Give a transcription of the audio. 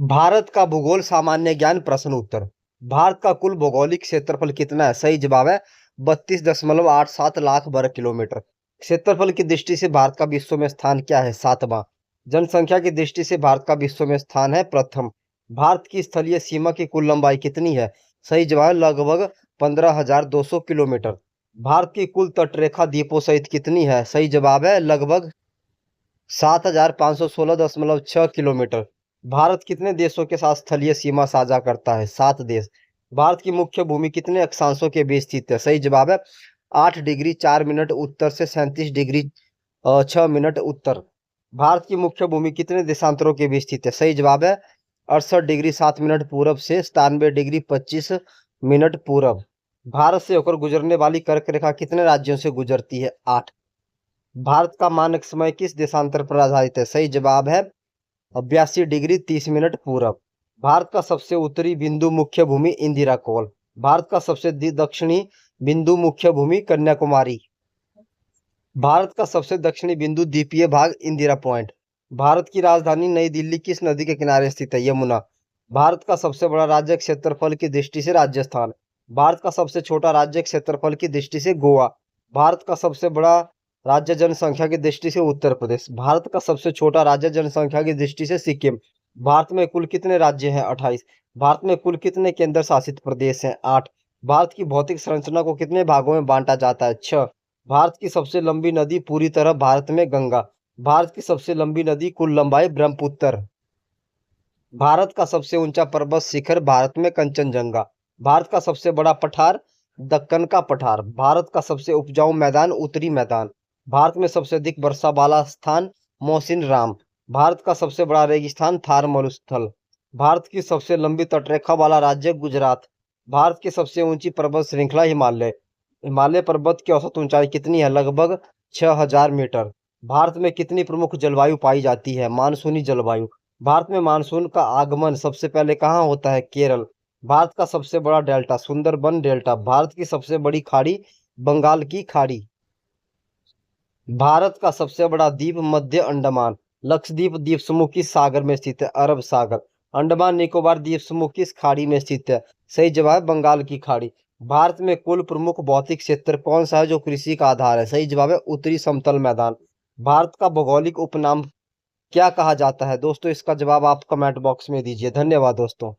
भारत का भूगोल सामान्य ज्ञान प्रश्न उत्तर। भारत का कुल भौगोलिक क्षेत्रफल कितना है? सही जवाब है 32.87 लाख वर्ग किलोमीटर। क्षेत्रफल की दृष्टि से भारत का विश्व में स्थान क्या है? सातवां। जनसंख्या की दृष्टि से भारत का विश्व में स्थान है प्रथम। भारत की स्थलीय सीमा की कुल लंबाई कितनी है? सही जवाब है लगभग 15,200 किलोमीटर। भारत की कुल तटरेखा द्वीपों सहित कितनी है? सही जवाब है लगभग 7,516.6 किलोमीटर। भारत कितने देशों के साथ स्थलीय सीमा साझा करता है? 7 देश। भारत की मुख्य भूमि कितने अक्षांशों के बीच स्थित है? सही जवाब है 8 डिग्री 4 मिनट उत्तर से 37 डिग्री 6 मिनट उत्तर। भारत की मुख्य भूमि कितने देशांतरों के बीच स्थित है? सही जवाब है 68 डिग्री 7 मिनट पूरब से 97 डिग्री 25 मिनट पूरब। भारत से होकर गुजरने वाली कर्क रेखा कितने राज्यों से गुजरती है? 8। भारत का मानक समय किस देशांतर पर आधारित है? सही जवाब है 82 डिग्री 30 मिनट पूरब। भारत का सबसे उत्तरी बिंदु मुख्य भूमि इंदिरा कोल। भारत का सबसे दक्षिणी बिंदु मुख्य भूमि कन्याकुमारी। भारत का सबसे दक्षिणी बिंदु द्वीपीय भाग इंदिरा पॉइंट। भारत की राजधानी नई दिल्ली किस नदी के किनारे स्थित है? यमुना। भारत का सबसे बड़ा राज्य क्षेत्रफल की दृष्टि से राजस्थान। भारत का सबसे छोटा राज्य क्षेत्रफल की दृष्टि से गोवा। भारत का सबसे बड़ा राज्य जनसंख्या की दृष्टि से उत्तर प्रदेश। भारत का सबसे छोटा राज्य जनसंख्या की दृष्टि से सिक्किम। भारत में कुल कितने राज्य हैं? 28। भारत में कुल कितने केंद्र शासित प्रदेश हैं? 8। भारत की भौतिक संरचना को कितने भागों में बांटा जाता है? 6। भारत की सबसे लंबी नदी पूरी तरह भारत में गंगा। भारत की सबसे लंबी नदी कुल लंबाई ब्रह्मपुत्र। भारत का सबसे ऊंचा पर्वत शिखर भारत में कंचनजंगा। भारत का सबसे बड़ा पठार दक्कन का पठार। भारत का सबसे उपजाऊ मैदान उत्तरी मैदान। भारत में सबसे अधिक वर्षा वाला स्थान मोहसिन राम। भारत का सबसे बड़ा रेगिस्तान थार मरुस्थल। भारत की सबसे लंबी तटरेखा वाला राज्य गुजरात। भारत की सबसे ऊंची पर्वत श्रृंखला हिमालय। हिमालय पर्वत की औसत ऊंचाई कितनी है? लगभग 6,000 मीटर। भारत में कितनी प्रमुख जलवायु पाई जाती है? मानसूनी जलवायु। भारत में मानसून का आगमन सबसे पहले कहाँ होता है? केरल। भारत का सबसे बड़ा डेल्टा सुंदरबन डेल्टा। भारत की सबसे बड़ी खाड़ी बंगाल की खाड़ी। भारत का सबसे बड़ा द्वीप मध्य अंडमान। लक्षद्वीप द्वीप समूह किस सागर में स्थित है? अरब सागर। अंडमान निकोबार द्वीप समूह किस खाड़ी में स्थित है? सही जवाब है बंगाल की खाड़ी। भारत में कुल प्रमुख भौतिक क्षेत्र कौन सा है जो कृषि का आधार है? सही जवाब है उत्तरी समतल मैदान। भारत का भौगोलिक उपनाम क्या कहा जाता है? दोस्तों इसका जवाब आप कमेंट बॉक्स में दीजिए। धन्यवाद दोस्तों।